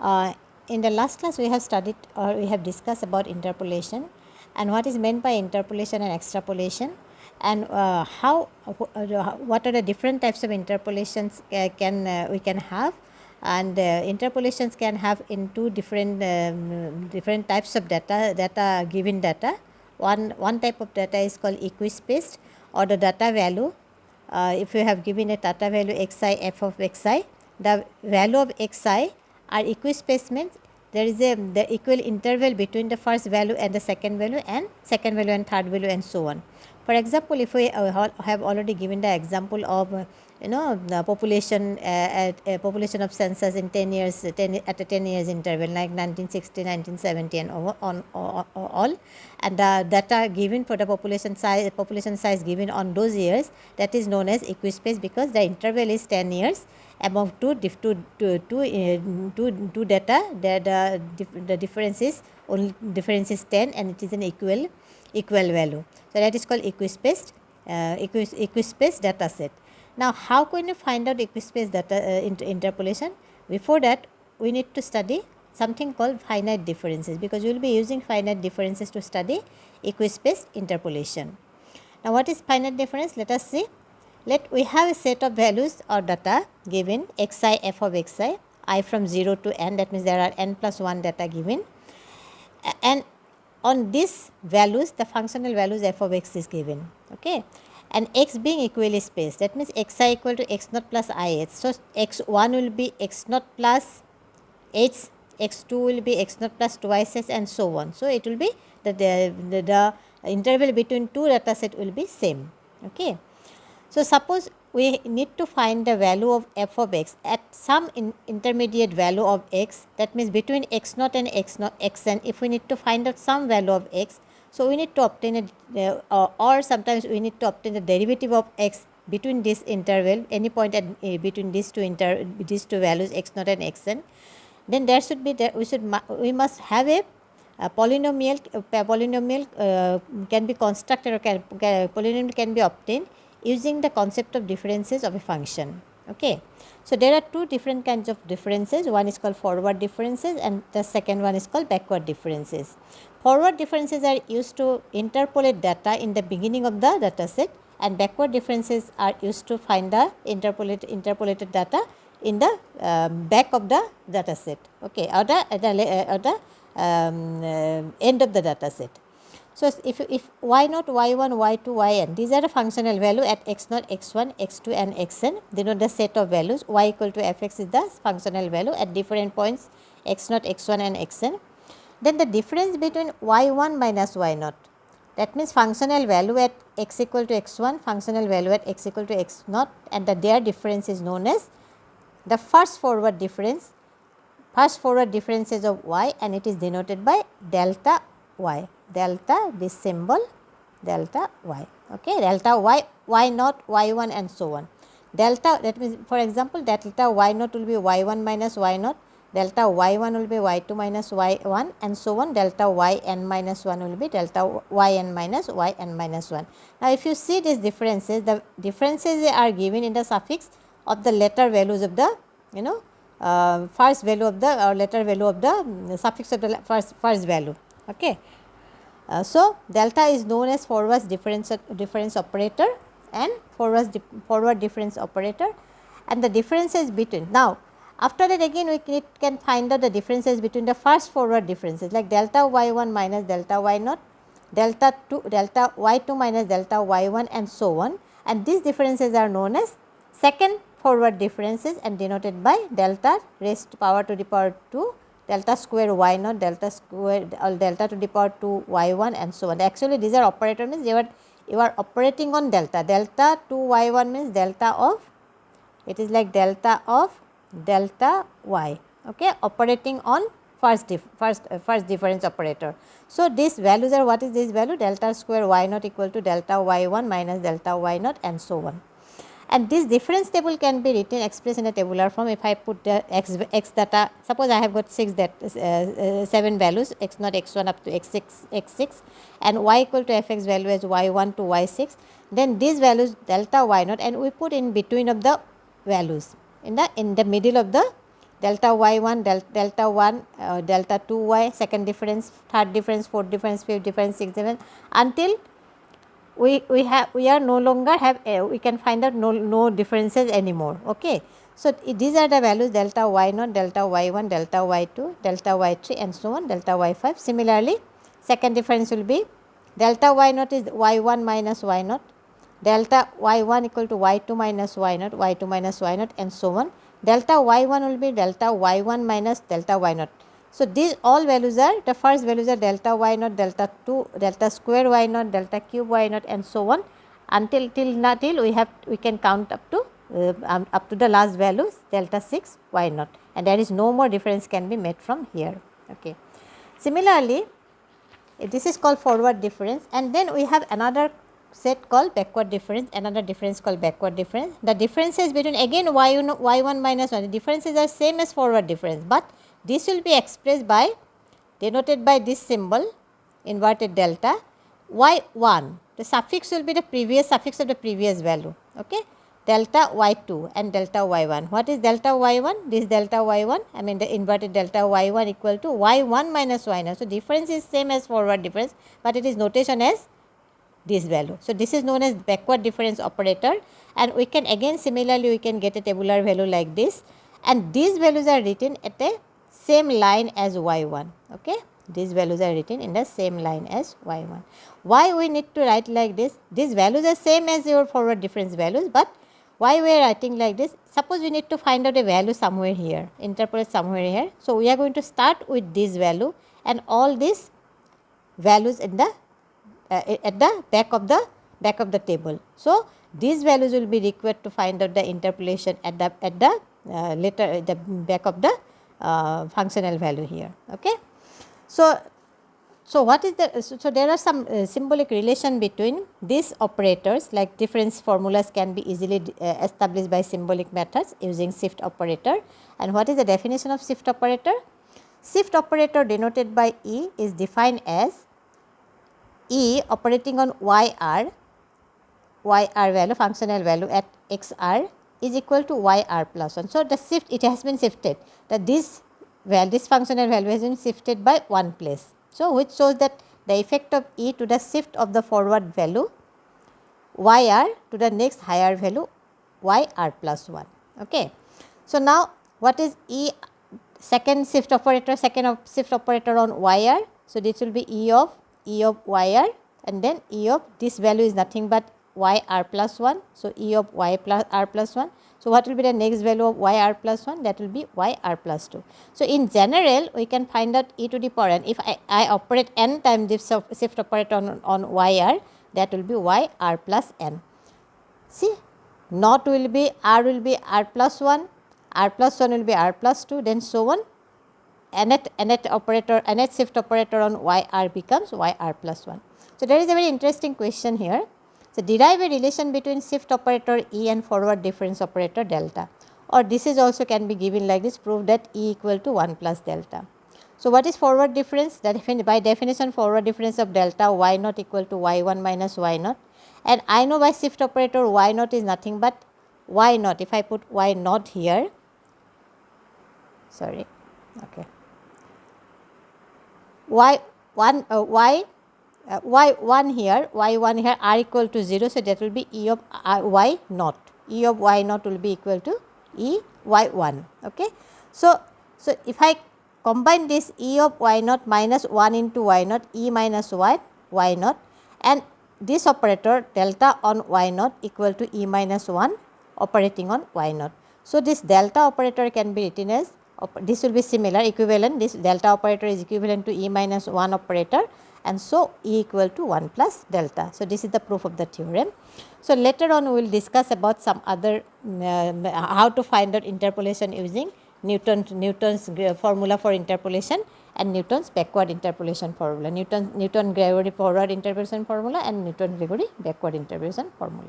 In the last class we have studied or we have discussed about interpolation and what is meant by interpolation and extrapolation, and what are the different types of interpolations we can have, and interpolations can have in two different types of data given data. One type of data is called equispaced, or the data value. If you have given a data value xi f of xi, the value of xi are equispaced, means there is the equal interval between the first value and the second value and third value and so on. For example, if we have already given the example of the population population of census in 10 years at a 10 years interval, like 1960, 1970 and all, and the data given for the population size given on those years, that is known as equispaced, because the interval is 10 years among two data. The difference is 10 and it is an equal value. So that is called equispaced data set. Now, how can you find out equispaced data interpolation? Before that, we need to study something called finite differences, because we will be using finite differences to study equispaced interpolation. Now, what is finite difference? Let us see. We have a set of values or data given xi f of xi, I from 0 to n, that means there are n plus 1 data given, and on these values the functional values f of x is given, okay, and x being equally spaced, that means xi equal to x naught plus ih. So, x1 will be x naught plus h, x2 will be x naught plus twice h, and so on. So, it will be the interval between two data set will be same, okay. So, suppose we need to find the value of f of x at some intermediate value of x, that means between x naught and xn, if we need to find out some value of x. So, we need to obtain or sometimes we need to obtain the derivative of x between this interval, any point at between these two values x naught and xn. Then there should be we must have a polynomial can be constructed, or polynomial can be obtained using the concept of differences of a function, okay. So, there are two different kinds of differences. One is called forward differences and the second one is called backward differences. Forward differences are used to interpolate data in the beginning of the data set, and backward differences are used to find the interpolated data in the back of the data set, okay, or the end of the data set. So, if y naught, y1, y2, yn, these are the functional value at x naught, x1, x2 and xn, denote the set of values. Y equal to fx is the functional value at different points x naught, x1 and xn. Then the difference between y1 minus y naught, that means functional value at x equal to x1, functional value at x equal to x naught, and their difference is known as the first forward differences of y, and it is denoted by delta y. Delta, this symbol delta y, okay, delta y, y naught, y1 and so on. Delta, that means for example, delta y naught will be y1 minus y naught, delta y1 will be y2 minus y1 and so on. Delta yn minus 1 will be delta yn minus 1. Now, if you see these differences, the differences are given in the suffix of the letter values of the first value of the or letter value of the suffix of the first value, okay. So, delta is known as forward difference operator and forward difference operator, and the differences between. Now, after that again we can find out the differences between the first forward differences, like delta y1 minus delta y naught, delta y2 minus delta y1 and so on, and these differences are known as second forward differences and denoted by delta raised to power to the power 2, delta square y naught, delta square or delta to the power 2 y1 and so on. Actually, these are operator, means you are operating on delta. Delta 2 y1 means delta of, it is like delta of delta y, okay, operating on first difference operator. So, these values are, what is this value? Delta square y naught equal to delta y1 minus delta y naught and so on. And this difference table can be written, expressed in a tabular form. If I put the x data, suppose I have got 7 values, x naught, x1 up to x6 and y equal to fx value as y1 to y6, then these values delta y naught, and we put in between of the values in the middle of the delta y1, delta 1, delta 2y, second difference, third difference, fourth difference, fifth difference, sixth difference, until we are no longer have we can find out no differences anymore. Okay. So these are the values delta y0, delta y1, delta y2, delta y3 and so on, delta y5. Similarly, second difference will be delta y0 is y1 minus y0, delta y1 equal to y2 minus y0, y2 minus y0 and so on. Delta y1 will be delta y1 minus delta y0. So these all values are, the first values are delta y0, delta 2, delta square y0, delta cube y0 and so on, until we can count up to the last values delta 6 y0, and there is no more difference can be made from here. Okay. Similarly, this is called forward difference, and then we have another set called backward difference, another difference called backward difference. The differences between again y1 minus 1, the differences are same as forward difference, but this will be expressed by, denoted by this symbol inverted delta, y1, the suffix will be the previous suffix of the previous value. Okay. Delta y2 and delta y1. What is delta y1? This delta y1, I mean the inverted delta y1 equal to y1 minus y0. So difference is same as forward difference, but it is notation as this value. So this is known as backward difference operator, and we can again similarly we can get a tabular value like this, and these values are written at a same line as y1. Okay. These values are written in the same line as y1. Why we need to write like this? These values are same as your forward difference values, but why we are writing like this? Suppose we need to find out a value somewhere here, interpolate somewhere here. So we are going to start with this value and all these values in the at the back of the table. So these values will be required to find out the interpolation at the back of the functional value here. Okay. So what is the, so there are some symbolic relation between these operators, like difference formulas can be easily established by symbolic methods using shift operator. And what is the definition of shift operator? Shift operator denoted by E is defined as E operating on YR value, functional value at XR is equal to YR plus 1. So the shift, it has been shifted, that this functional value has been shifted by one place. So which shows that the effect of E to the shift of the forward value YR to the next higher value YR plus 1. Okay. So now what is E, second shift operator on YR? So this will be E of YR, and then E of this value is nothing but YR plus 1. So E of Y plus R plus 1. So what will be the next value of YR plus 1? That will be YR plus 2. So in general, we can find out E to the power n. If I operate n times this shift operator on YR, that will be YR plus n. See, not will be R plus 1, R plus 1 will be R plus 2, then so on. Nth shift operator on YR becomes YR plus 1. So there is a very interesting question here. So derive a relation between shift operator E and forward difference operator delta, or this is also can be given like this, prove that E equal to 1 plus delta. So what is forward difference? That by definition forward difference of delta y0 equal to y1 minus y0, and I know by shift operator y0 is nothing but y0. If I put y0 here, sorry, okay, y1 here, R equal to 0, so that will be E of y0. E of y0 will be equal to E y1. Okay. So if I combine this E of y0 minus 1 into y0, E minus y0, and this operator delta on y0 equal to E minus 1 operating on y0. So this delta operator can be written as, this will be similar, equivalent, this delta operator is equivalent to E minus 1 operator, and so E equal to 1 plus delta. So this is the proof of the theorem. So later on we will discuss about some other how to find out interpolation using Newton's formula for interpolation and Newton's backward interpolation formula, Newton-Gregory forward interpolation formula and Newton-Gregory backward interpolation formula.